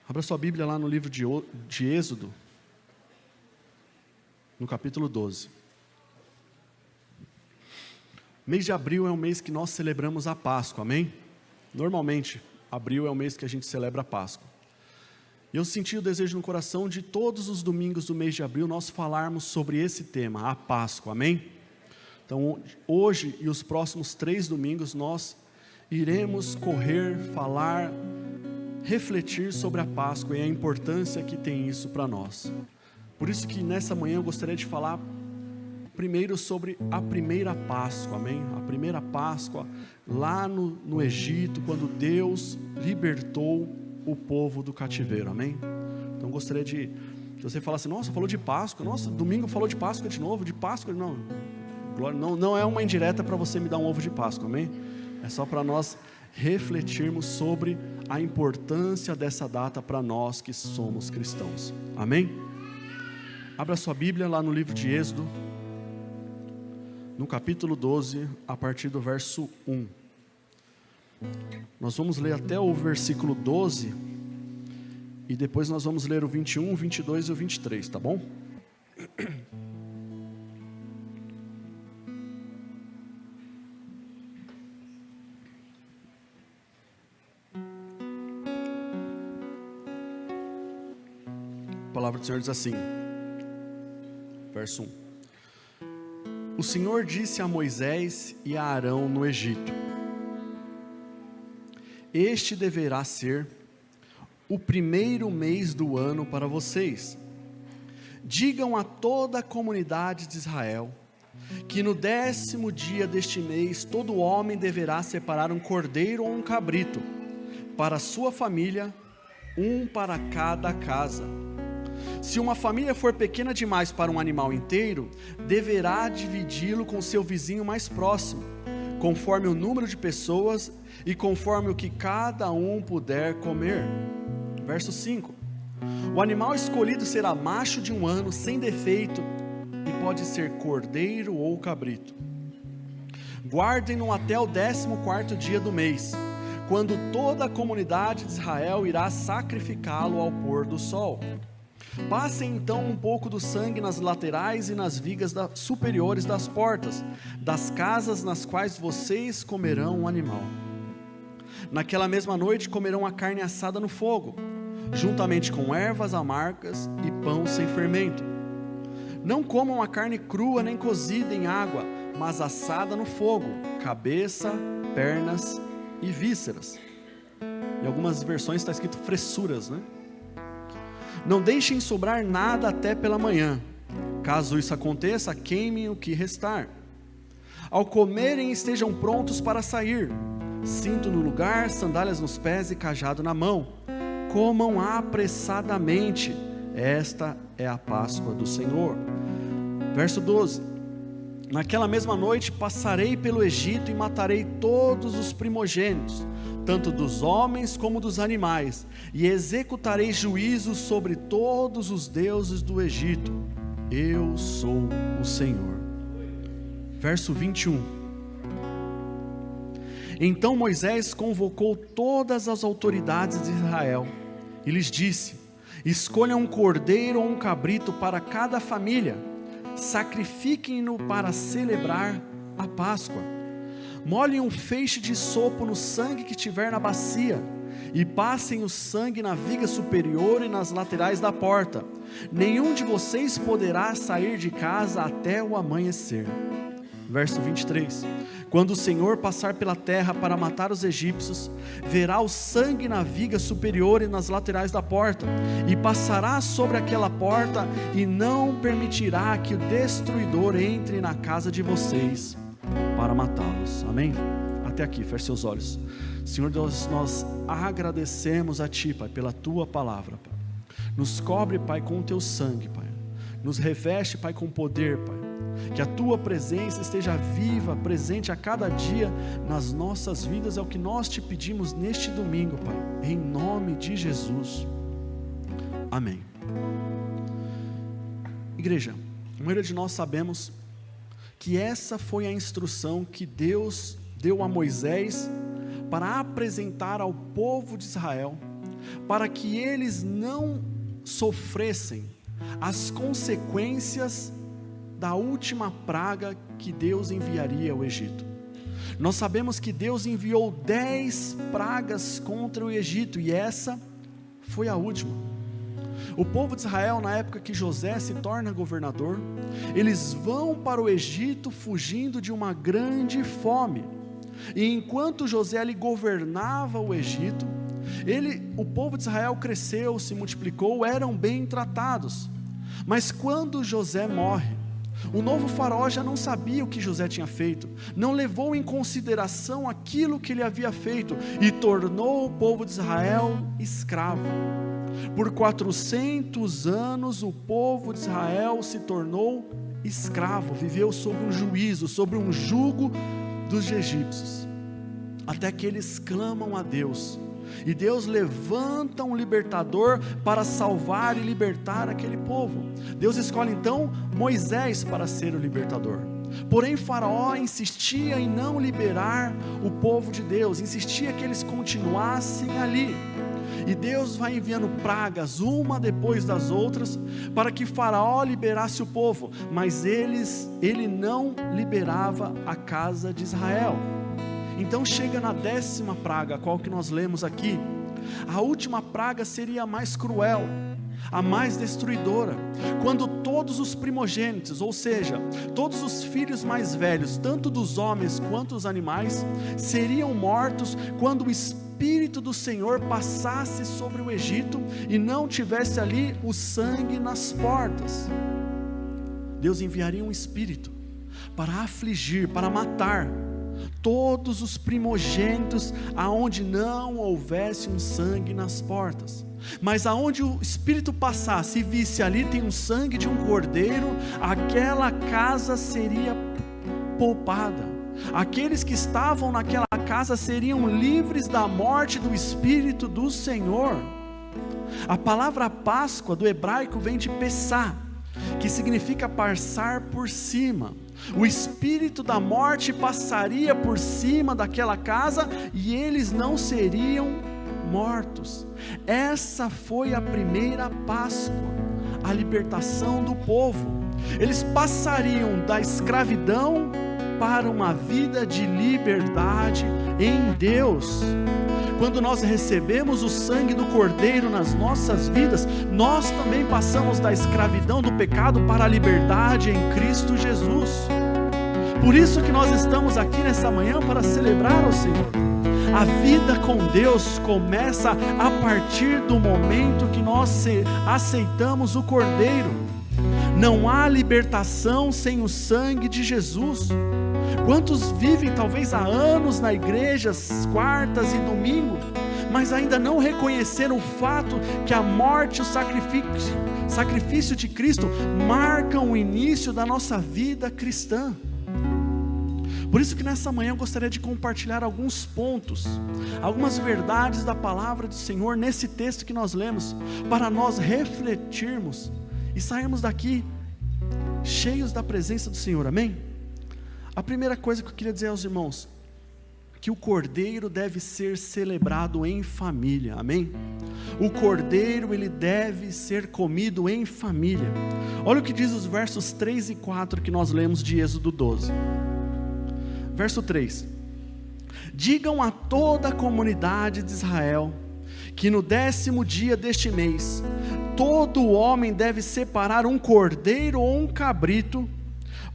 Abra sua Bíblia lá no livro de Êxodo, no capítulo 12. Mês de abril é um mês que nós celebramos a Páscoa, amém? Normalmente, abril é o mês que a gente celebra a Páscoa. E eu senti o desejo no coração de todos os domingos do mês de abril nós falarmos sobre esse tema, a Páscoa, amém? Então, hoje e os próximos 3 domingos nós iremos correr, falar, refletir sobre a Páscoa e a importância que tem isso para nós. Por isso que nessa manhã eu gostaria de falar primeiro sobre a primeira Páscoa, amém? A primeira Páscoa lá no Egito, quando Deus libertou o povo do cativeiro, amém? Então gostaria de você falar assim, nossa, falou de Páscoa, nossa, domingo falou de Páscoa de novo, de Páscoa, não é uma indireta para você me dar um ovo de Páscoa, amém? É só para nós refletirmos sobre a importância dessa data para nós que somos cristãos, amém? Abra sua Bíblia lá no livro de Êxodo, no capítulo 12, a partir do verso 1. Nós vamos ler até o versículo 12, e depois nós vamos ler o 21, o 22 e o 23, tá bom? A palavra do Senhor diz assim, verso 1. O Senhor disse a Moisés e a Arão no Egito: Este deverá ser o primeiro mês do ano para vocês. Digam a toda a comunidade de Israel que no 10º dia deste mês todo homem deverá separar um cordeiro ou um cabrito para a sua família, um para cada casa. Se uma família for pequena demais para um animal inteiro, deverá dividi-lo com seu vizinho mais próximo, conforme o número de pessoas e conforme o que cada um puder comer. Verso 5. O animal escolhido será macho de 1 ano, sem defeito, e pode ser cordeiro ou cabrito. Guardem-no até o 14º dia do mês, quando toda a comunidade de Israel irá sacrificá-lo ao pôr do sol. Passem então um pouco do sangue nas laterais e nas vigas superiores das portas, das casas nas quais vocês comerão o animal. Naquela mesma noite comerão a carne assada no fogo, juntamente com ervas amargas e pão sem fermento. Não comam a carne crua nem cozida em água, mas assada no fogo, cabeça, pernas e vísceras. Em algumas versões está escrito fressuras, né? Não deixem sobrar nada até pela manhã. Caso isso aconteça, queimem o que restar. Ao comerem, estejam prontos para sair. Cinto no lugar, sandálias nos pés e cajado na mão. Comam apressadamente. Esta é a Páscoa do Senhor. Verso 12. Naquela mesma noite passarei pelo Egito e matarei todos os primogênitos, tanto dos homens como dos animais, e executarei juízo sobre todos os deuses do Egito. Eu sou o Senhor. Verso 21. Então Moisés convocou todas as autoridades de Israel e lhes disse: escolham um cordeiro ou um cabrito para cada família, sacrifiquem-no para celebrar a Páscoa. Molhem um feixe de sopo no sangue que tiver na bacia, e passem o sangue na viga superior e nas laterais da porta. Nenhum de vocês poderá sair de casa até o amanhecer. Verso 23. Quando o Senhor passar pela terra para matar os egípcios, verá o sangue na viga superior e nas laterais da porta, e passará sobre aquela porta, e não permitirá que o destruidor entre na casa de vocês para matá-los. Amém? Até aqui, feche seus olhos. Senhor Deus, nós agradecemos a Ti, Pai, pela Tua palavra, Pai. Nos cobre, Pai, com o Teu sangue, Pai. Nos reveste, Pai, com poder, Pai. Que a Tua presença esteja viva, presente a cada dia nas nossas vidas. É o que nós Te pedimos neste domingo, Pai. Em nome de Jesus. Amém. Igreja, a maioria de nós sabemos que essa foi a instrução que Deus deu a Moisés para apresentar ao povo de Israel para que eles não sofressem as consequências da última praga que Deus enviaria ao Egito. Nós sabemos que Deus enviou 10 pragas contra o Egito, e essa foi a última. O povo de Israel, na época que José se torna governador, eles vão para o Egito fugindo de uma grande fome, e enquanto José ali governava o Egito, o povo de Israel cresceu, se multiplicou, eram bem tratados. Mas quando José morre, o novo faraó já não sabia o que José tinha feito, não levou em consideração aquilo que ele havia feito, e tornou o povo de Israel escravo. Por 400 anos o povo de Israel se tornou escravo, viveu sob um juízo, sob um jugo dos egípcios, até que eles clamam a Deus, e Deus levanta um libertador para salvar e libertar aquele povo. Deus escolhe então Moisés para ser o libertador. Porém Faraó insistia em não liberar o povo de Deus, insistia que eles continuassem ali. E Deus vai enviando pragas, uma depois das outras, para que Faraó liberasse o povo, mas ele não liberava a casa de Israel. Então chega na 10ª praga, qual que nós lemos aqui. A última praga seria a mais cruel, a mais destruidora, quando todos os primogênitos, ou seja, todos os filhos mais velhos, tanto dos homens quanto dos animais, seriam mortos quando o Espírito do Senhor passasse sobre o Egito e não tivesse ali o sangue nas portas. Deus enviaria um espírito para afligir, para matar todos os primogênitos aonde não houvesse um sangue nas portas. Mas aonde o Espírito passasse e visse ali tem um sangue de um cordeiro, aquela casa seria poupada. Aqueles que estavam naquela casa seriam livres da morte do Espírito do Senhor. A palavra Páscoa do hebraico vem de Pessá, que significa passar por cima. O espírito da morte passaria por cima daquela casa e eles não seriam mortos. Essa foi a primeira Páscoa, a libertação do povo. Eles passariam da escravidão para uma vida de liberdade em Deus. Quando nós recebemos o sangue do Cordeiro nas nossas vidas, nós também passamos da escravidão do pecado para a liberdade em Cristo Jesus. Por isso que nós estamos aqui nessa manhã para celebrar ao Senhor. A vida com Deus começa a partir do momento que nós aceitamos o Cordeiro. Não há libertação sem o sangue de Jesus. Quantos vivem talvez há anos na igreja, quartas e domingo, mas ainda não reconheceram o fato que a morte e o sacrifício de Cristo marcam o início da nossa vida cristã. Por isso que nessa manhã eu gostaria de compartilhar alguns pontos, algumas verdades da palavra do Senhor nesse texto que nós lemos, para nós refletirmos e sairmos daqui cheios da presença do Senhor, amém? A primeira coisa que eu queria dizer aos irmãos, que o Cordeiro deve ser celebrado em família, amém? O Cordeiro, ele deve ser comido em família. Olha o que diz os versos 3 e 4 que nós lemos de Êxodo 12. Verso 3: digam a toda a comunidade de Israel, que no 10º dia deste mês, todo homem deve separar um cordeiro ou um cabrito,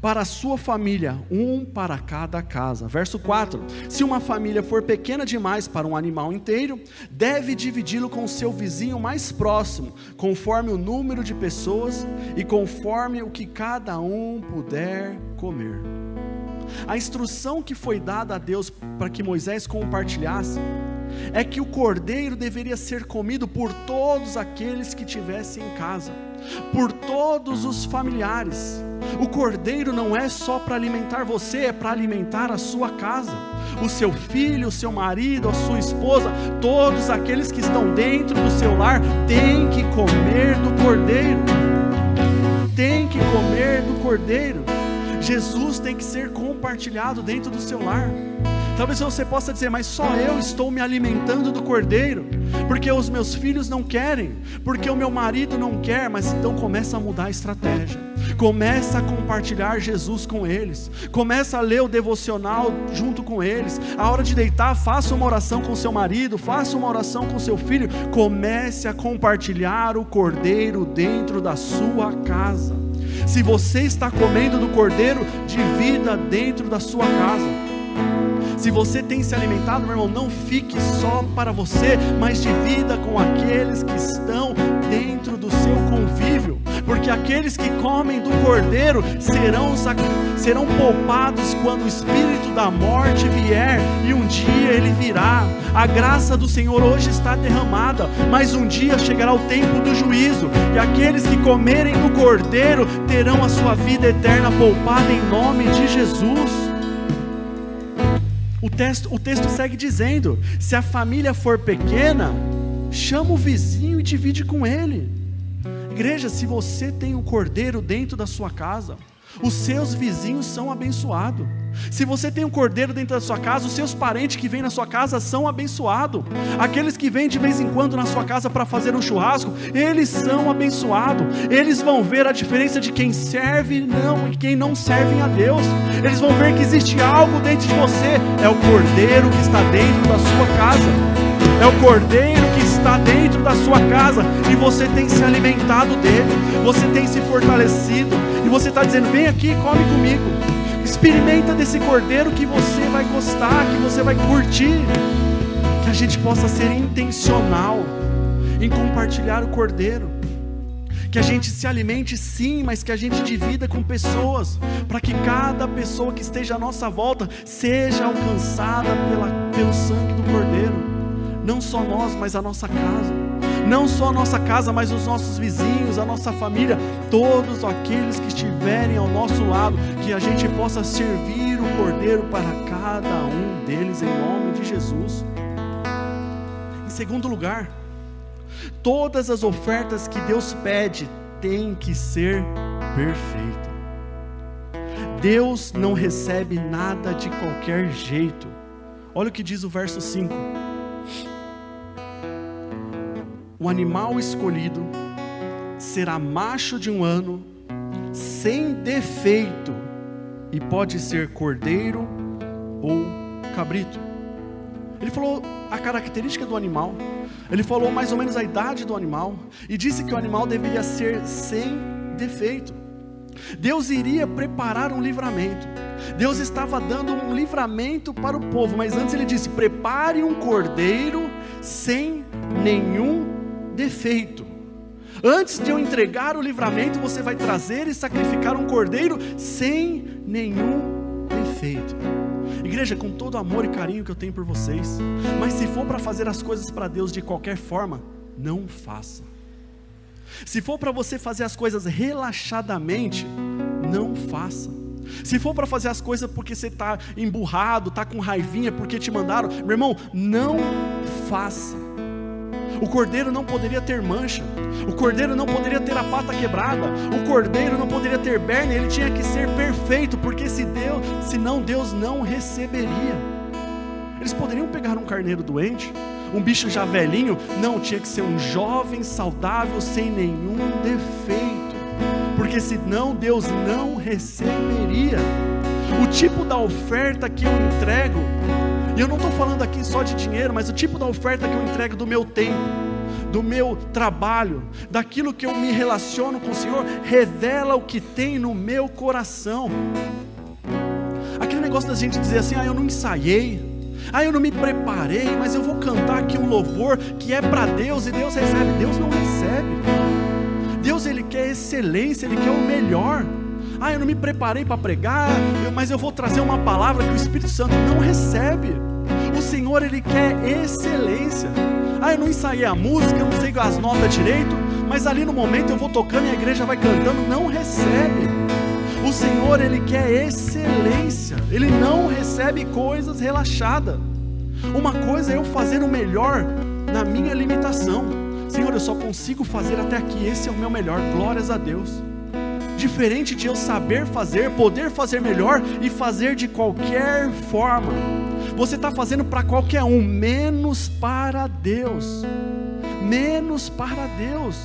para a sua família, um para cada casa. Verso 4: se uma família for pequena demais para um animal inteiro, deve dividi-lo com seu vizinho mais próximo, conforme o número de pessoas e conforme o que cada um puder comer. A instrução que foi dada a Deus para que Moisés compartilhasse é que o cordeiro deveria ser comido por todos aqueles que tivessem em casa, por todos os familiares. O cordeiro não é só para alimentar você, é para alimentar a sua casa, o seu filho, o seu marido, a sua esposa, todos aqueles que estão dentro do seu lar têm que comer do cordeiro, tem que comer do cordeiro. Jesus tem que ser compartilhado dentro do seu lar. Talvez você possa dizer, mas só eu estou me alimentando do cordeiro. porque os meus filhos não querem, porque o meu marido não quer. Mas então começa a mudar a estratégia, começa a compartilhar Jesus com eles, começa a ler o devocional junto com eles. A hora de deitar, faça uma oração com seu marido, faça uma oração com seu filho. Comece a compartilhar o cordeiro dentro da sua casa. Se você está comendo do cordeiro, divida dentro da sua casa. Se você tem se alimentado, meu irmão, não fique só para você, mas divida com aqueles que estão dentro do seu convívio, porque aqueles que comem do cordeiro serão poupados quando o espírito da morte vier, e um dia ele virá. A graça do Senhor hoje está derramada, mas um dia chegará o tempo do juízo, e aqueles que comerem do cordeiro terão a sua vida eterna poupada em nome de Jesus. O texto segue dizendo: se a família for pequena, chama o vizinho e divide com ele. Igreja, se você tem um cordeiro dentro da sua casa, os seus vizinhos são abençoados. Se você tem um cordeiro dentro da sua casa, os seus parentes que vêm na sua casa são abençoados. Aqueles que vêm de vez em quando na sua casa para fazer um churrasco, eles são abençoados. Eles vão ver a diferença de quem serve e quem não serve a Deus. Eles vão ver que existe algo dentro de você. É o cordeiro que está dentro da sua casa. É o cordeiro que está dentro da sua casa, e você tem se alimentado dele, você tem se fortalecido, e você está dizendo: vem aqui, come comigo, experimenta desse cordeiro que você vai gostar, que você vai curtir. Que a gente possa ser intencional em compartilhar o cordeiro, que a gente se alimente sim, mas que a gente divida com pessoas, para que cada pessoa que esteja à nossa volta seja alcançada pelo sangue do cordeiro. Não só nós, mas a nossa casa. Não só a nossa casa, mas os nossos vizinhos, a nossa família, todos aqueles que estiverem ao nosso lado, que a gente possa servir o cordeiro para cada um deles, em nome de Jesus. Em segundo lugar, todas as ofertas que Deus pede têm que ser perfeitas. Deus não recebe nada de qualquer jeito. Olha o que diz o verso 5. O animal escolhido será macho de 1 ano, sem defeito, e pode ser cordeiro ou cabrito. Ele falou a característica do animal, ele falou mais ou menos a idade do animal, e disse que o animal deveria ser sem defeito. Deus iria preparar um livramento. Deus estava dando um livramento para o povo, mas antes ele disse: prepare um cordeiro sem nenhum defeito. Antes de eu entregar o livramento, você vai trazer e sacrificar um cordeiro sem nenhum defeito. Igreja, com todo o amor e carinho que eu tenho por vocês, mas se for para fazer as coisas para Deus de qualquer forma, não faça. Se for para você fazer as coisas relaxadamente, não faça. Se for para fazer as coisas porque você está emburrado, está com raivinha porque te mandaram, meu irmão, não faça. O cordeiro não poderia ter mancha, o cordeiro não poderia ter a pata quebrada, o cordeiro não poderia ter berne, ele tinha que ser perfeito, porque senão Deus não receberia. Eles poderiam pegar um carneiro doente, um bicho já velhinho, não, tinha que ser um jovem saudável, sem nenhum defeito, porque senão Deus não receberia. O tipo da oferta que eu entrego, e eu não estou falando aqui só de dinheiro, mas o tipo da oferta que eu entrego do meu tempo, do meu trabalho, daquilo que eu me relaciono com o Senhor, revela o que tem no meu coração. Aquele negócio da gente dizer assim: eu não ensaiei, eu não me preparei, mas eu vou cantar aqui um louvor que é para Deus, e Deus recebe. Deus não recebe. Deus, Ele quer excelência, Ele quer o melhor. Eu não me preparei para pregar, mas eu vou trazer uma palavra que o Espírito Santo não recebe. O Senhor, Ele quer excelência. Eu não ensaiei a música, eu não sei as notas direito, mas ali no momento eu vou tocando e a igreja vai cantando. Não recebe. O Senhor, Ele quer excelência. Ele não recebe coisas relaxadas. Uma coisa é eu fazer o melhor na minha limitação. Senhor, eu só consigo fazer até aqui, esse é o meu melhor, glórias a Deus. Diferente de eu saber fazer, poder fazer melhor e fazer de qualquer forma. Você está fazendo para qualquer um, menos para Deus. Menos para Deus.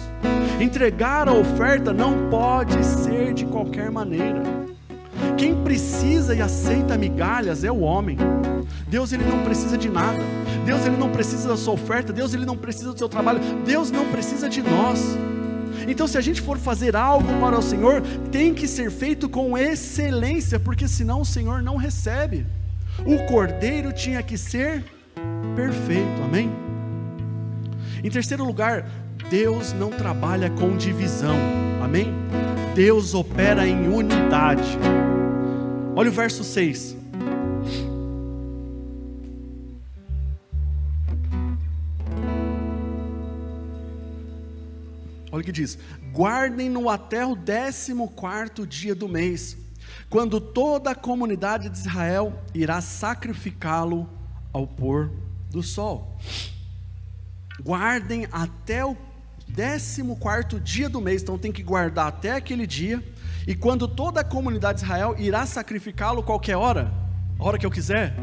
Entregar a oferta não pode ser de qualquer maneira. Quem precisa e aceita migalhas é o homem. Deus, ele não precisa de nada. Deus, ele não precisa da sua oferta. Deus, ele não precisa do seu trabalho. Deus não precisa de nós. Então, se a gente for fazer algo para o Senhor, tem que ser feito com excelência, porque senão o Senhor não recebe. O cordeiro tinha que ser perfeito, amém? Em terceiro lugar, Deus não trabalha com divisão, amém? Deus opera em unidade. Olha o verso 6. Olha o que diz: guardem-no até o 14º dia do mês, quando toda a comunidade de Israel irá sacrificá-lo ao pôr do sol. Guardem até o 14º dia do mês, então tem que guardar até aquele dia, e quando toda a comunidade de Israel irá sacrificá-lo qualquer hora, a hora que eu quiser,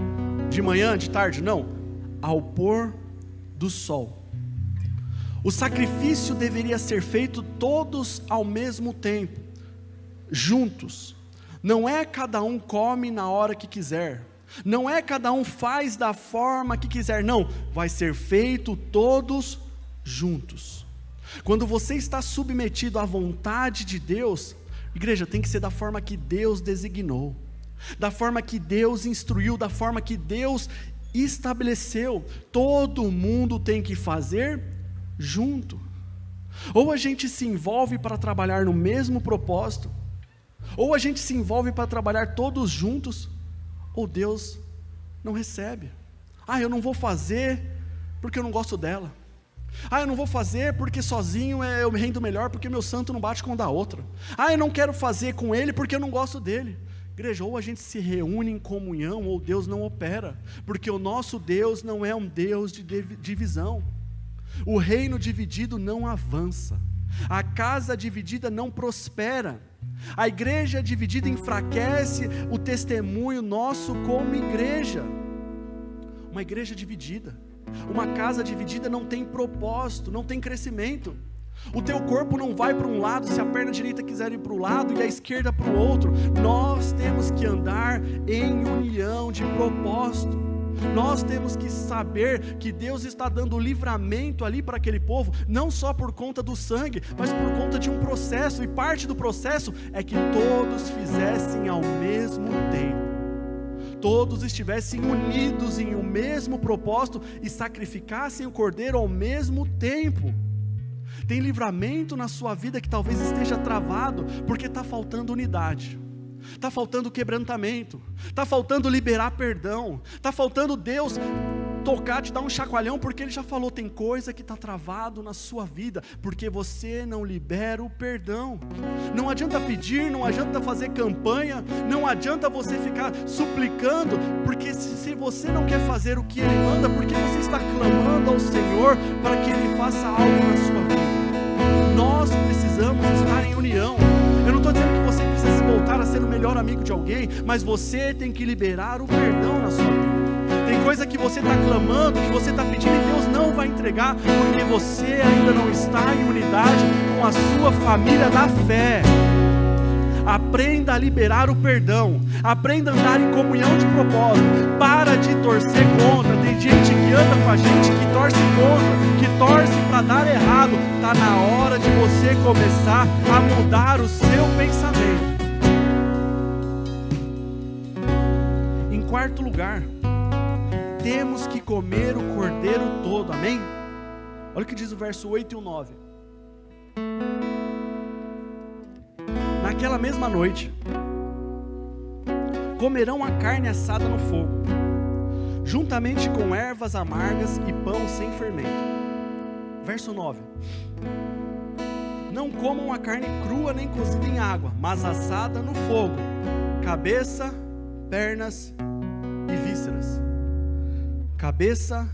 de manhã, de tarde, não, ao pôr do sol. O sacrifício deveria ser feito todos ao mesmo tempo, juntos. Não é cada um come na hora que quiser, não é cada um faz da forma que quiser, não, vai ser feito todos juntos. Quando você está submetido à vontade de Deus, igreja, tem que ser da forma que Deus designou, da forma que Deus instruiu, da forma que Deus estabeleceu. Todo mundo tem que fazer junto. Ou a gente se envolve para trabalhar no mesmo propósito, ou a gente se envolve para trabalhar todos juntos, ou Deus não recebe. Eu não vou fazer porque eu não gosto dela. Eu não vou fazer porque sozinho eu me rendo melhor, porque meu santo não bate com o da outra. Eu não quero fazer com ele porque eu não gosto dele. Igreja, ou a gente se reúne em comunhão, ou Deus não opera, porque o nosso Deus não é um Deus de divisão. O reino dividido não avança, a casa dividida não prospera, a igreja dividida enfraquece o testemunho nosso como igreja. Uma igreja dividida, uma casa dividida não tem propósito, não tem crescimento. O teu corpo não vai para um lado se a perna direita quiser ir para o lado e a esquerda para o outro. Nós temos que andar em união de propósito. Nós temos que saber que Deus está dando livramento ali para aquele povo, não só por conta do sangue, mas por conta de um processo, e parte do processo é que todos fizessem ao mesmo tempo, todos estivessem unidos em um mesmo propósito e sacrificassem o cordeiro ao mesmo tempo. Tem livramento na sua vida que talvez esteja travado, porque está faltando unidade. Está faltando quebrantamento, está faltando liberar perdão, está faltando Deus tocar, te dar um chacoalhão, porque Ele já falou, tem coisa que está travado na sua vida, porque você não libera o perdão. Não adianta pedir, não adianta fazer campanha, não adianta você ficar suplicando, porque se você não quer fazer o que Ele manda, porque você está clamando ao Senhor para que Ele faça algo na sua vida. Nós precisamos estar em união. Eu não estou dizendo que você precisa se voltar a ser o melhor amigo de alguém, mas você tem que liberar o perdão na sua vida. Tem coisa que você está clamando, que você está pedindo e Deus não vai entregar, porque você ainda não está em unidade com a sua família da fé. Aprenda a liberar o perdão, aprenda a andar em comunhão de propósito, para de torcer contra. Tem gente que anda com a gente que torce contra, que torce para dar errado. Está na hora de você começar a mudar o seu pensamento. Em quarto lugar, temos que comer o cordeiro todo, amém? Olha o que diz o verso 8 e o 9. Naquela mesma noite, comerão a carne assada no fogo, juntamente com ervas amargas e pão sem fermento. Verso 9. Não comam a carne crua nem cozida em água, mas assada no fogo, cabeça, pernas e vísceras. Cabeça,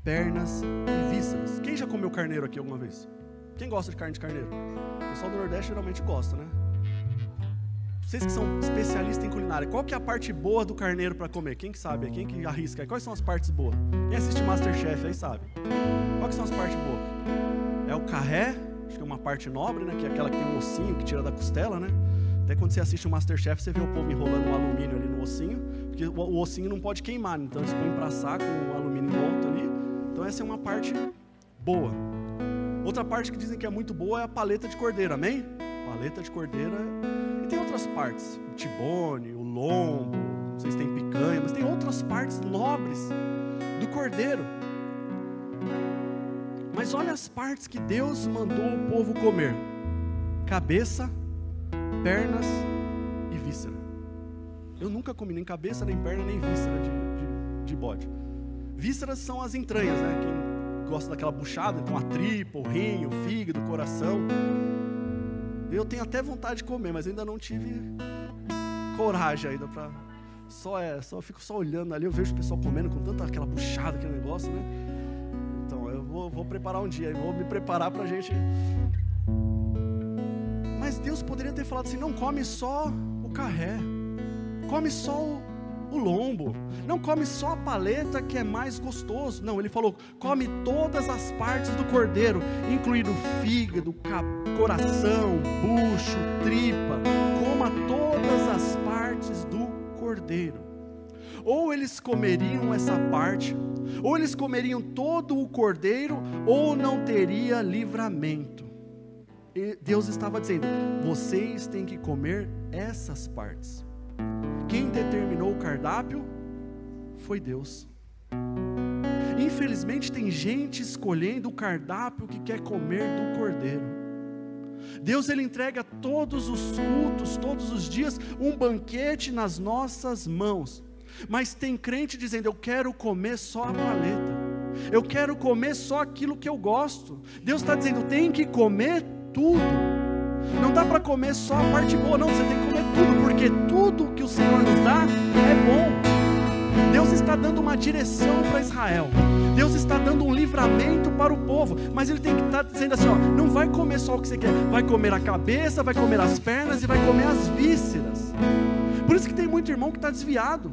pernas e vísceras. Quem já comeu carneiro aqui alguma vez? Quem gosta de carne de carneiro? O pessoal do Nordeste geralmente gosta, né? Vocês que são especialistas em culinária, qual que é a parte boa do carneiro para comer? Quem que sabe? Quem que arrisca? Quais são as partes boas? Quem assiste MasterChef aí sabe. Quais são as partes boas? É o carré, acho que é uma parte nobre, né? Que é aquela que tem um ossinho que tira da costela, né? Até quando você assiste o MasterChef, você vê o povo enrolando um alumínio ali no ossinho, porque o ossinho não pode queimar, então eles põem para assar com o alumínio em volta ali. Então essa é uma parte boa. Outra parte que dizem que é muito boa é a paleta de cordeiro, amém? Paleta de cordeiro e tem outras partes, o tibone, o lombo, não sei se tem picanha, mas tem outras partes nobres do cordeiro. Mas olha as partes que Deus mandou o povo comer: cabeça, pernas e víscera. Eu nunca comi nem cabeça, nem perna, nem víscera de bode. Vísceras são as entranhas, né? Quem gosta daquela buchada, então a tripa, o rim, o fígado, o coração. Eu tenho até vontade de comer, mas ainda não tive coragem ainda para... Só fico só olhando ali, eu vejo o pessoal comendo com tanta aquela buchada, aquele negócio, né? Então eu vou preparar um dia, vou me preparar pra gente... Mas Deus poderia ter falado assim: não come só o carré, come só o lombo, não come só a paleta que é mais gostoso. Não, ele falou: come todas as partes do cordeiro, incluindo fígado, coração, bucho, tripa. Coma todas as partes do cordeiro. Ou eles comeriam essa parte, ou eles comeriam todo o cordeiro, ou não teria livramento. E Deus estava dizendo: vocês têm que comer essas partes. Quem determinou o cardápio foi Deus. Infelizmente tem gente escolhendo o cardápio que quer comer do cordeiro. Deus, ele entrega todos os cultos, todos os dias, um banquete nas nossas mãos. Mas tem crente dizendo: eu quero comer só a paleta, eu quero comer só aquilo que eu gosto. Deus está dizendo: tem que comer tudo. Não dá para comer só a parte boa, não, você tem que comer tudo, porque tudo que o Senhor nos dá é bom. Deus está dando uma direção para Israel, Deus está dando um livramento para o povo, mas Ele tem que estar dizendo assim: ó, não vai comer só o que você quer, vai comer a cabeça, vai comer as pernas e vai comer as vísceras. Por isso que tem muito irmão que está desviado,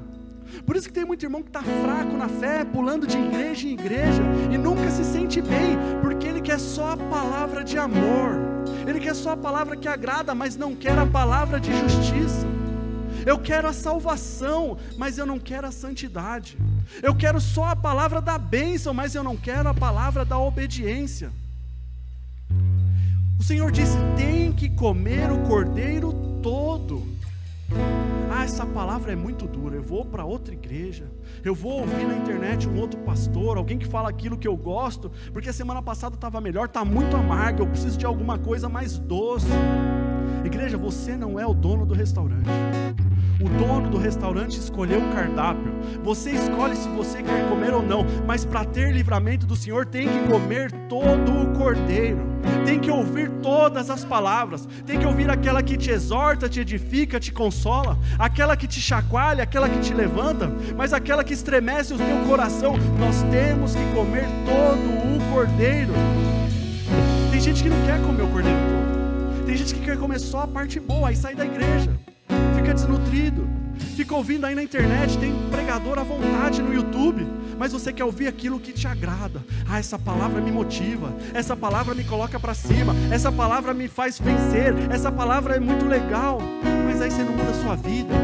por isso que tem muito irmão que está fraco na fé, pulando de igreja em igreja e nunca se sente bem, porque ele quer só a palavra de amor, ele quer só a palavra que agrada, mas não quer a palavra de justiça. Eu quero a salvação, mas eu não quero a santidade. Eu quero só a palavra da bênção, mas eu não quero a palavra da obediência. O Senhor disse: tem que comer o cordeiro todo. Ah, essa palavra é muito dura, eu vou para outra igreja, eu vou ouvir na internet um outro pastor, alguém que fala aquilo que eu gosto, porque a semana passada estava melhor, está muito amargo, eu preciso de alguma coisa mais doce. Igreja, você não é o dono do restaurante. O dono do restaurante escolheu o cardápio. Você escolhe se você quer comer ou não, mas para ter livramento do Senhor tem que comer todo o cordeiro, tem que ouvir todas as palavras, tem que ouvir aquela que te exorta, te edifica, te consola, aquela que te chacoalha, aquela que te levanta, mas aquela que estremece o teu coração. Nós temos que comer todo o cordeiro. Tem gente que não quer comer o cordeiro todo, tem gente que quer comer só a parte boa, aí sai da igreja, fica desnutrido, fica ouvindo aí na internet, tem pregador à vontade no YouTube, mas você quer ouvir aquilo que te agrada. Ah, essa palavra me motiva, essa palavra me coloca para cima, essa palavra me faz vencer, essa palavra é muito legal, mas aí você não muda a sua vida,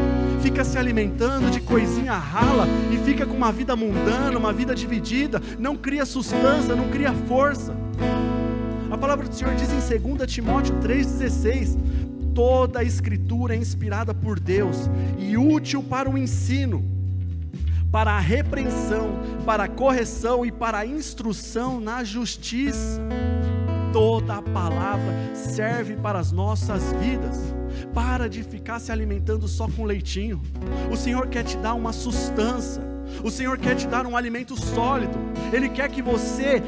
fica se alimentando de coisinha rala e fica com uma vida mundana, uma vida dividida, não cria sustância, não cria força. A palavra do Senhor diz em 2 Timóteo 3,16: toda a escritura é inspirada por Deus e útil para o ensino, para a repreensão, para a correção e para a instrução na justiça. Toda a palavra serve para as nossas vidas. Para de ficar se alimentando só com leitinho. O Senhor quer te dar uma sustância, o Senhor quer te dar um alimento sólido. Ele quer que você,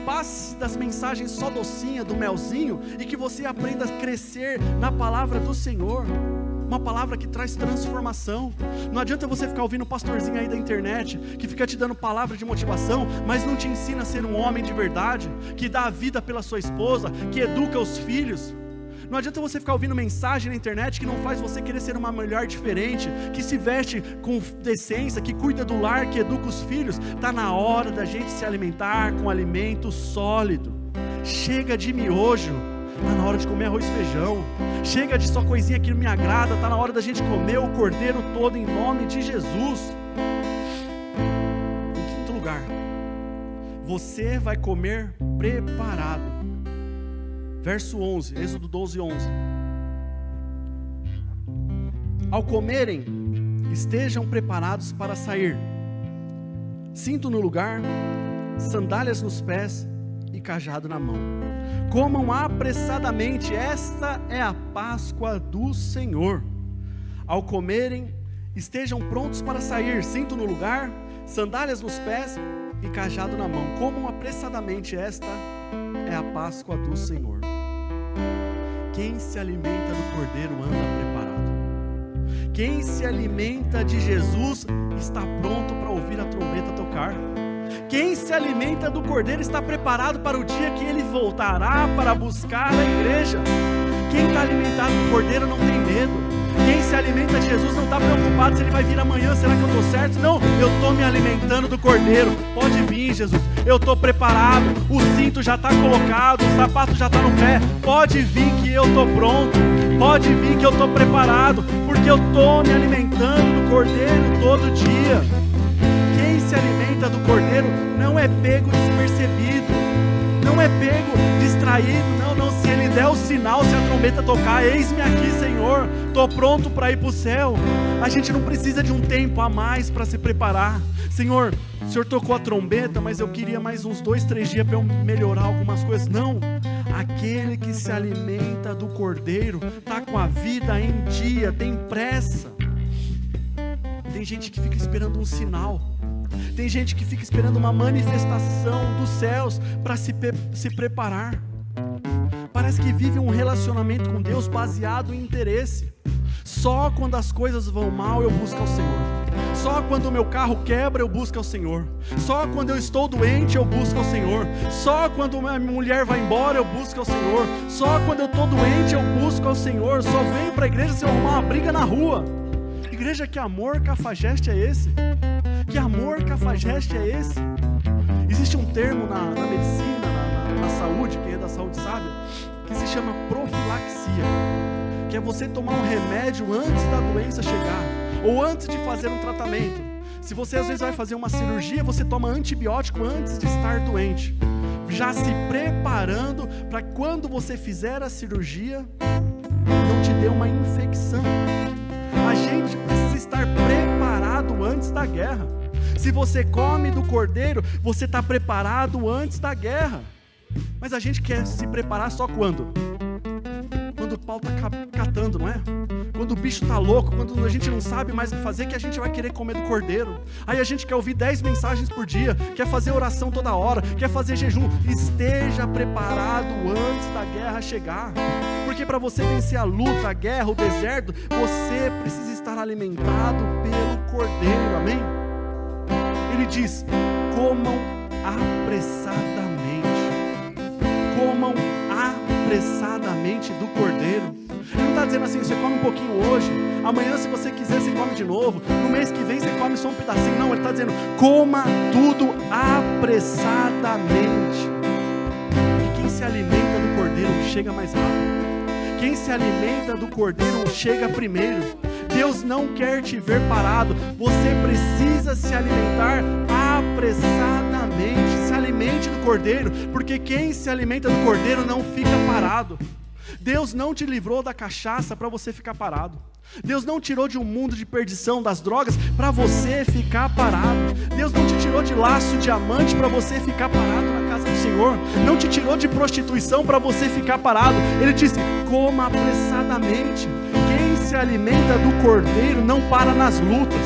passe das mensagens só docinha, do melzinho, e que você aprenda a crescer na palavra do Senhor, uma palavra que traz transformação. Não adianta você ficar ouvindo o pastorzinho aí da internet, que fica te dando palavra de motivação, mas não te ensina a ser um homem de verdade, que dá a vida pela sua esposa, que educa os filhos. Não adianta você ficar ouvindo mensagem na internet que não faz você querer ser uma mulher diferente, que se veste com decência, que cuida do lar, que educa os filhos. Está na hora da gente se alimentar com alimento sólido. Chega de miojo, está na hora de comer arroz e feijão. Chega de só coisinha que não me agrada, está na hora da gente comer o cordeiro todo em nome de Jesus. Em quinto lugar, você vai comer preparado. Verso 11, Êxodo 12, 11. Ao comerem, estejam preparados para sair. Cinto no lugar, sandálias nos pés e cajado na mão. Comam apressadamente, esta é a Páscoa do Senhor. Ao comerem, estejam prontos para sair. Cinto no lugar, sandálias nos pés e cajado na mão. Comam apressadamente, esta é a Páscoa do Senhor. Quem se alimenta do cordeiro anda preparado. Quem se alimenta de Jesus está pronto para ouvir a trombeta tocar. Quem se alimenta do cordeiro está preparado para o dia que ele voltará para buscar a igreja. Quem está alimentado do cordeiro não tem medo. Quem se alimenta de Jesus não está preocupado se ele vai vir amanhã, será que eu estou certo? Não, eu estou me alimentando do cordeiro. Pode vir, Jesus, eu estou preparado. O cinto já está colocado, o sapato já está no pé. Pode vir que eu estou pronto. Pode vir que eu estou preparado, porque eu estou me alimentando do cordeiro todo dia. Quem se alimenta do cordeiro não é pego despercebido, não é pego distraído, não, se ele der o sinal, se a trombeta tocar, eis-me aqui, Senhor, estou pronto para ir para o céu. A gente não precisa de um tempo a mais para se preparar. Senhor, o Senhor tocou a trombeta, mas eu queria mais uns 2, 3 dias para eu melhorar algumas coisas. Não, aquele que se alimenta do cordeiro está com a vida em dia, tem pressa. Tem gente que fica esperando um sinal. Tem gente que fica esperando uma manifestação dos céus para se preparar. Parece que vive um relacionamento com Deus baseado em interesse. Só quando as coisas vão mal eu busco ao Senhor. Só quando o meu carro quebra eu busco ao Senhor. Só quando eu estou doente eu busco ao Senhor. Só quando a minha mulher vai embora eu busco ao Senhor. Só quando eu estou doente eu busco ao Senhor. Só venho para a igreja se eu arrumar uma briga na rua. Igreja, que amor cafajeste é esse? Que amor cafajeste é esse? Existe um termo na medicina, na saúde, quem é da saúde sabe, que se chama profilaxia, que é você tomar um remédio antes da doença chegar, ou antes de fazer um tratamento. Se você às vezes vai fazer uma cirurgia, você toma antibiótico antes de estar doente, já se preparando para quando você fizer a cirurgia, não te dê uma infecção. A gente precisa estar preparado antes da guerra. Se você come do cordeiro, você está preparado antes da guerra. Mas a gente quer se preparar só quando? Quando o pau está catando, não é? Quando o bicho está louco, quando a gente não sabe mais o que fazer, que a gente vai querer comer do cordeiro. Aí a gente quer ouvir 10 mensagens por dia, quer fazer oração toda hora, quer fazer jejum. Esteja preparado antes da guerra chegar. Porque para você vencer a luta, a guerra, o deserto, você precisa estar alimentado pelo cordeiro, amém? Ele diz, comam apressadamente. Comam apressadamente do cordeiro. Ele não está dizendo assim, você come um pouquinho hoje, amanhã se você quiser você come de novo, no mês que vem você come só um pedacinho. Não, ele está dizendo, coma tudo apressadamente. E quem se alimenta do cordeiro chega mais rápido. Quem se alimenta do cordeiro chega primeiro. Deus não quer te ver parado. Você precisa se alimentar apressadamente. Se alimente do cordeiro, porque quem se alimenta do cordeiro não fica parado. Deus não te livrou da cachaça para você ficar parado. Deus não tirou de um mundo de perdição das drogas para você ficar parado. Deus não te tirou de laço diamante para você ficar parado na casa do Senhor. Não te tirou de prostituição para você ficar parado. Ele disse, coma apressadamente. Quem se alimenta do cordeiro não para nas lutas,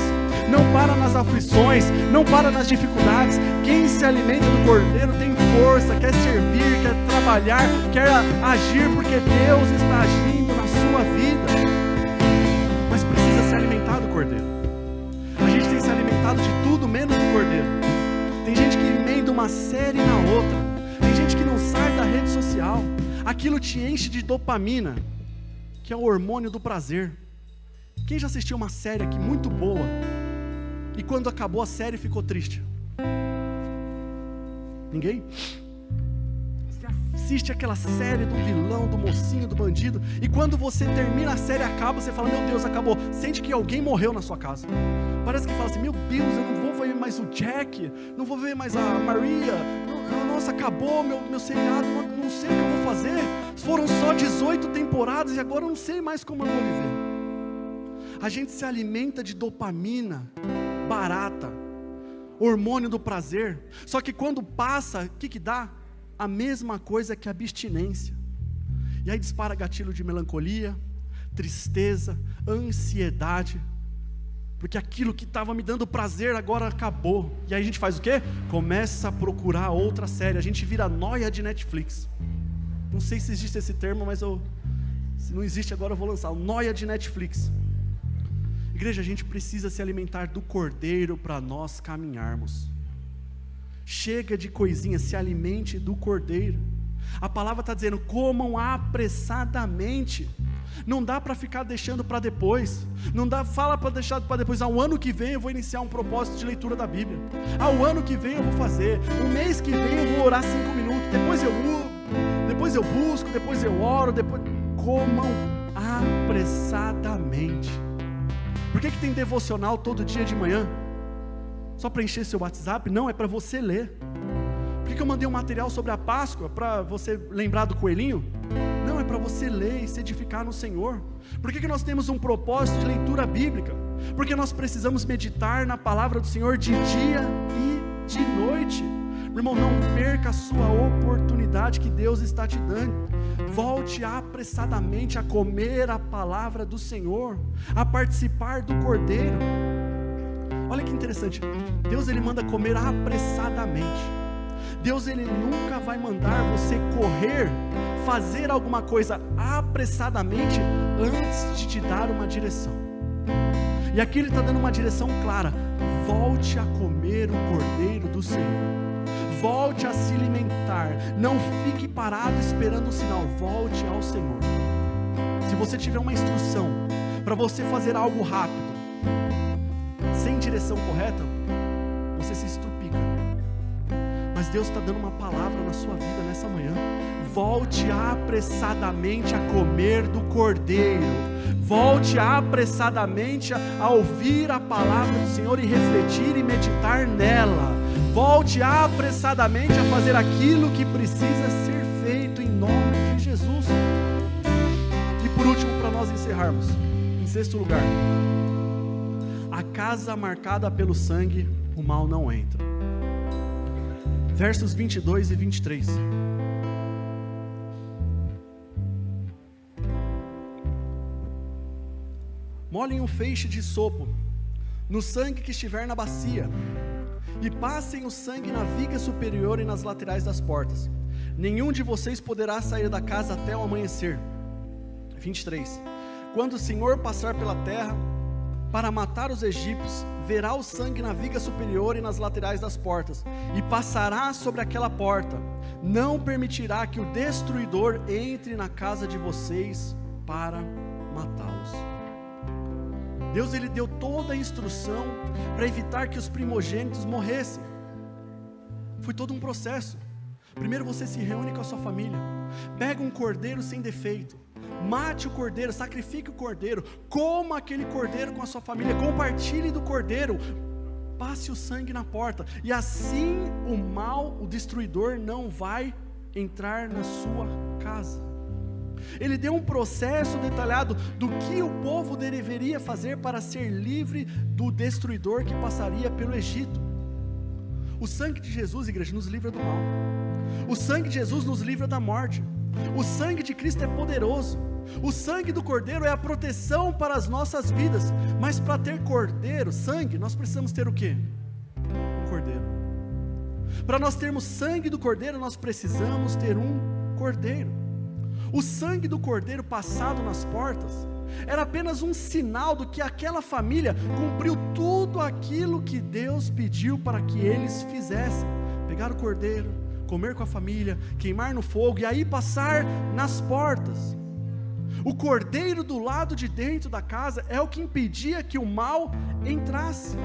não para nas aflições, não para nas dificuldades. Quem se alimenta do cordeiro tem força, quer servir, quer trabalhar, quer agir, porque Deus está agindo na sua vida. Mas precisa se alimentar do cordeiro. A gente tem se alimentado de tudo menos do cordeiro. Tem gente que emenda uma série na outra. Tem gente que não sai da rede social. Aquilo te enche de dopamina. que é o hormônio do prazer. Quem já assistiu uma série aqui muito boa, e quando acabou a série ficou triste? Ninguém? Você assiste aquela série do vilão, do mocinho, do bandido, e quando você termina a série, acaba, você fala, meu Deus, acabou. Sente que alguém morreu na sua casa. Parece que fala assim, meu Deus, eu não vou ver mais o Jack, não vou ver mais a Maria, nossa, acabou meu seriado, não sei o que eu vou fazer. Foram só 18 temporadas e agora eu não sei mais como eu vou viver. A gente se alimenta de dopamina barata, hormônio do prazer, só que quando passa, o que dá? A mesma coisa que a abstinência, e aí dispara gatilho de melancolia, tristeza, ansiedade, porque aquilo que estava me dando prazer agora acabou, e aí a gente faz o quê? Começa a procurar outra série, a gente vira nóia de Netflix. Não sei se existe esse termo, mas se não existe agora eu vou lançar, nóia de Netflix. Igreja, a gente precisa se alimentar do Cordeiro para nós caminharmos. Chega de coisinha, se alimente do Cordeiro. A palavra está dizendo, comam apressadamente. Não dá para ficar deixando para depois. Não dá, fala para deixar para depois. O ano que vem eu vou iniciar um propósito de leitura da Bíblia. O ano que vem eu vou fazer. O mês que vem eu vou orar 5 minutos. Depois eu busco, depois eu oro. Comam apressadamente. Por que tem devocional todo dia de manhã? Só para encher seu WhatsApp? Não, é para você ler. Por que eu mandei um material sobre a Páscoa? Para você lembrar do coelhinho? Não, é para você ler e se edificar no Senhor. Por que nós temos um propósito de leitura bíblica? Porque nós precisamos meditar na palavra do Senhor de dia e de noite. Meu irmão, não perca a sua oportunidade que Deus está te dando. Volte apressadamente a comer a palavra do Senhor, a participar do Cordeiro. Olha que interessante, Deus ele manda comer apressadamente. Deus ele nunca vai mandar você correr, fazer alguma coisa apressadamente antes de te dar uma direção. E aqui ele está dando uma direção clara: volte a comer o Cordeiro do Senhor. Volte a se alimentar, não fique parado esperando um sinal, volte ao Senhor. Se você tiver uma instrução para você fazer algo rápido, sem direção correta, você se estupica. Mas Deus está dando uma palavra na sua vida nessa manhã: volte apressadamente a comer do Cordeiro, volte apressadamente a ouvir a palavra do Senhor e refletir e meditar nela. Volte apressadamente a fazer aquilo que precisa ser feito em nome de Jesus. E por último, para nós encerrarmos, em 6º lugar, a casa marcada pelo sangue, o mal não entra. Versos 22 e 23. Molhem um feixe de sopo no sangue que estiver na bacia, e passem o sangue na viga superior e nas laterais das portas. Nenhum de vocês poderá sair da casa até o amanhecer. 23. Quando o Senhor passar pela terra para matar os egípcios, verá o sangue na viga superior e nas laterais das portas, e passará sobre aquela porta. Não permitirá que o destruidor entre na casa de vocês para matá-los. Deus ele deu toda a instrução para evitar que os primogênitos morressem. Foi todo um processo. Primeiro você se reúne com a sua família, pega um cordeiro sem defeito, mate o cordeiro, sacrifique o cordeiro, coma aquele cordeiro com a sua família, compartilhe do cordeiro, passe o sangue na porta, e assim o mal, o destruidor não vai entrar na sua casa. Ele deu um processo detalhado do que o povo deveria fazer para ser livre do destruidor que passaria pelo Egito. O sangue de Jesus, igreja, nos livra do mal. O sangue de Jesus nos livra da morte. O sangue de Cristo é poderoso. O sangue do Cordeiro é a proteção para as nossas vidas. Mas para ter cordeiro, sangue, nós precisamos ter o quê? Um cordeiro. Para nós termos sangue do Cordeiro, nós precisamos ter um cordeiro. O sangue do cordeiro passado nas portas era apenas um sinal do que aquela família cumpriu tudo aquilo que Deus pediu para que eles fizessem: pegar o cordeiro, comer com a família, queimar no fogo e aí passar nas portas. O cordeiro do lado de dentro da casa é o que impedia que o mal entrasse.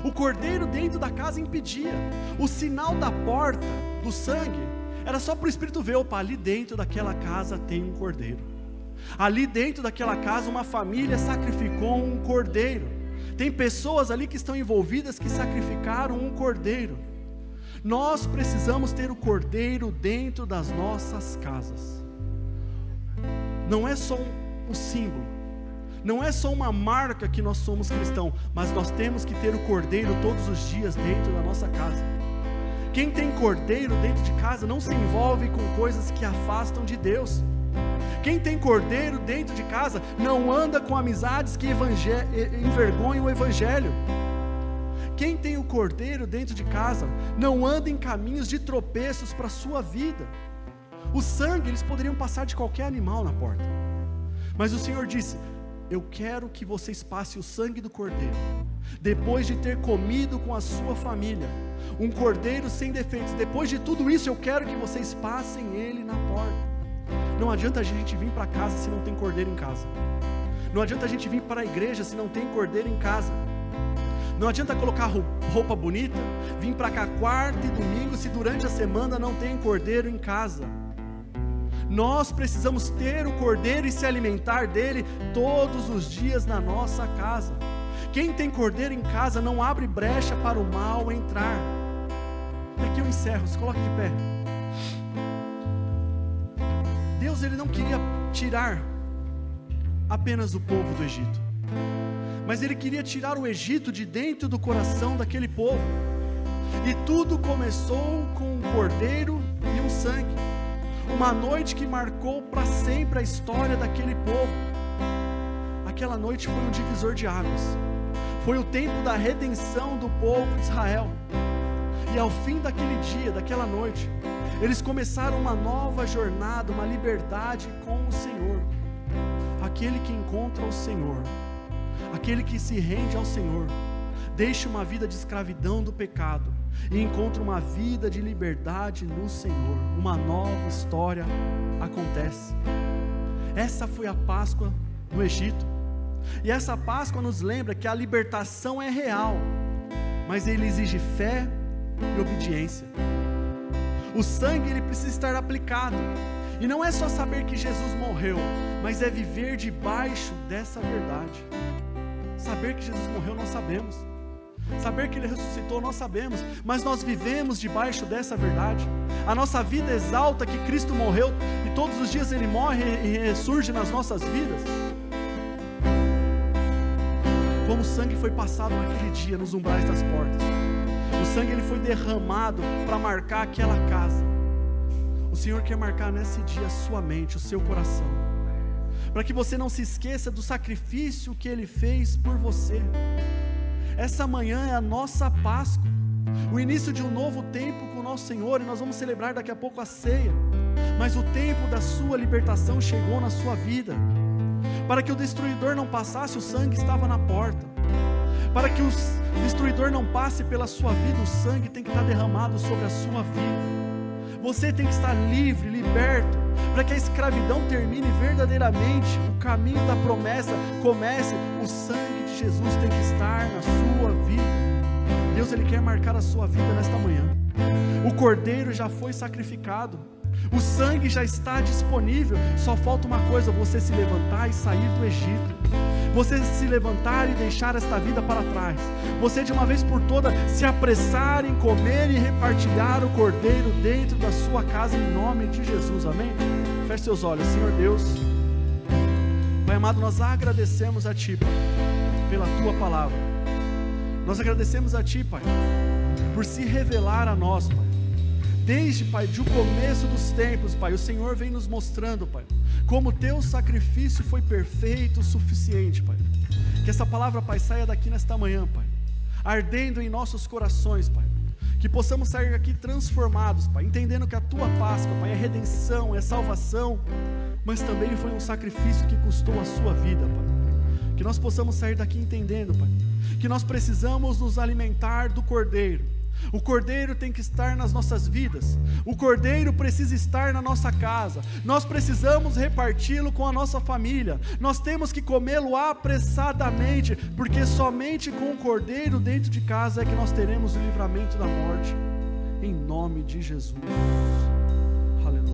O cordeiro dentro da casa impedia. O sinal da porta, do sangue, era só para o Espírito ver: opa, ali dentro daquela casa tem um cordeiro. Ali dentro daquela casa uma família sacrificou um cordeiro. Tem pessoas ali que estão envolvidas que sacrificaram um cordeiro. Nós precisamos ter o cordeiro dentro das nossas casas. Não é só um símbolo, não é só uma marca que nós somos cristãos, mas nós temos que ter o cordeiro todos os dias dentro da nossa casa. Quem tem cordeiro dentro de casa não se envolve com coisas que afastam de Deus. Quem tem cordeiro dentro de casa não anda com amizades que envergonham o evangelho. Quem tem o cordeiro dentro de casa não anda em caminhos de tropeços para a sua vida. O sangue, eles poderiam passar de qualquer animal na porta, mas o Senhor disse: eu quero que vocês passem o sangue do cordeiro, depois de ter comido com a sua família, um cordeiro sem defeitos. Depois de tudo isso, eu quero que vocês passem ele na porta. Não adianta a gente vir para casa se não tem cordeiro em casa. Não adianta a gente vir para a igreja se não tem cordeiro em casa. Não adianta colocar roupa bonita, vir para cá quarta e domingo, se durante a semana não tem cordeiro em casa. Nós precisamos ter o cordeiro e se alimentar dele todos os dias na nossa casa. Quem tem cordeiro em casa não abre brecha para o mal entrar. E aqui eu encerro, se coloque de pé. Deus, ele não queria tirar apenas o povo do Egito, mas ele queria tirar o Egito de dentro do coração daquele povo. E tudo começou com um cordeiro e um sangue. Uma noite que marcou para sempre a história daquele povo. Aquela noite foi um divisor de águas. Foi o tempo da redenção do povo de Israel. E ao fim daquele dia, daquela noite, eles começaram uma nova jornada, uma liberdade com o Senhor. Aquele que encontra o Senhor, aquele que se rende ao Senhor, deixa uma vida de escravidão do pecado e encontra uma vida de liberdade no Senhor. Uma nova história acontece. Essa foi a Páscoa no Egito. E essa Páscoa nos lembra que a libertação é real, mas ele exige fé e obediência. O sangue, ele precisa estar aplicado. E não é só saber que Jesus morreu, mas é viver debaixo dessa verdade. Saber que Jesus morreu nós sabemos, saber que ele ressuscitou nós sabemos, mas nós vivemos debaixo dessa verdade. A nossa vida exalta que Cristo morreu e todos os dias ele morre e ressurge nas nossas vidas. Como o sangue foi passado naquele dia nos umbrais das portas, o sangue ele foi derramado para marcar aquela casa. O Senhor quer marcar nesse dia a sua mente, o seu coração, para que você não se esqueça do sacrifício que ele fez por você. Essa manhã é a nossa Páscoa, o início de um novo tempo com o nosso Senhor, e nós vamos celebrar daqui a pouco a ceia. Mas o tempo da sua libertação chegou na sua vida. Para que o destruidor não passasse, o sangue estava na porta. Para que o destruidor não passe pela sua vida, o sangue tem que estar derramado sobre a sua vida. Você tem que estar livre, liberto, para que a escravidão termine verdadeiramente, o caminho da promessa comece. O sangue de Jesus tem que estar na sua vida. Deus, ele quer marcar a sua vida nesta manhã. O cordeiro já foi sacrificado, o sangue já está disponível. Só falta uma coisa: você se levantar e sair do Egito. Você se levantar e deixar esta vida para trás. Você de uma vez por todas se apressar em comer e repartilhar o cordeiro dentro da sua casa, em nome de Jesus, amém? Feche seus olhos. Senhor Deus, Pai amado, nós agradecemos a Ti, Pai, pela Tua palavra. Nós agradecemos a Ti, Pai, por se revelar a nós, Pai. Desde, Pai, de o começo dos tempos, Pai, o Senhor vem nos mostrando, Pai, como o Teu sacrifício foi perfeito o suficiente, Pai. Que essa palavra, Pai, saia daqui nesta manhã, Pai, ardendo em nossos corações, Pai. Que possamos sair daqui transformados, Pai, entendendo que a Tua Páscoa, Pai, é redenção, é salvação, mas também foi um sacrifício que custou a sua vida, Pai. Que nós possamos sair daqui entendendo, Pai, que nós precisamos nos alimentar do Cordeiro, O Cordeiro tem que estar nas nossas vidas. O Cordeiro precisa estar na nossa casa. Nós precisamos reparti-lo com a nossa família. Nós temos que comê-lo apressadamente, porque somente com o Cordeiro dentro de casa é que nós teremos o livramento da morte. Em nome de Jesus.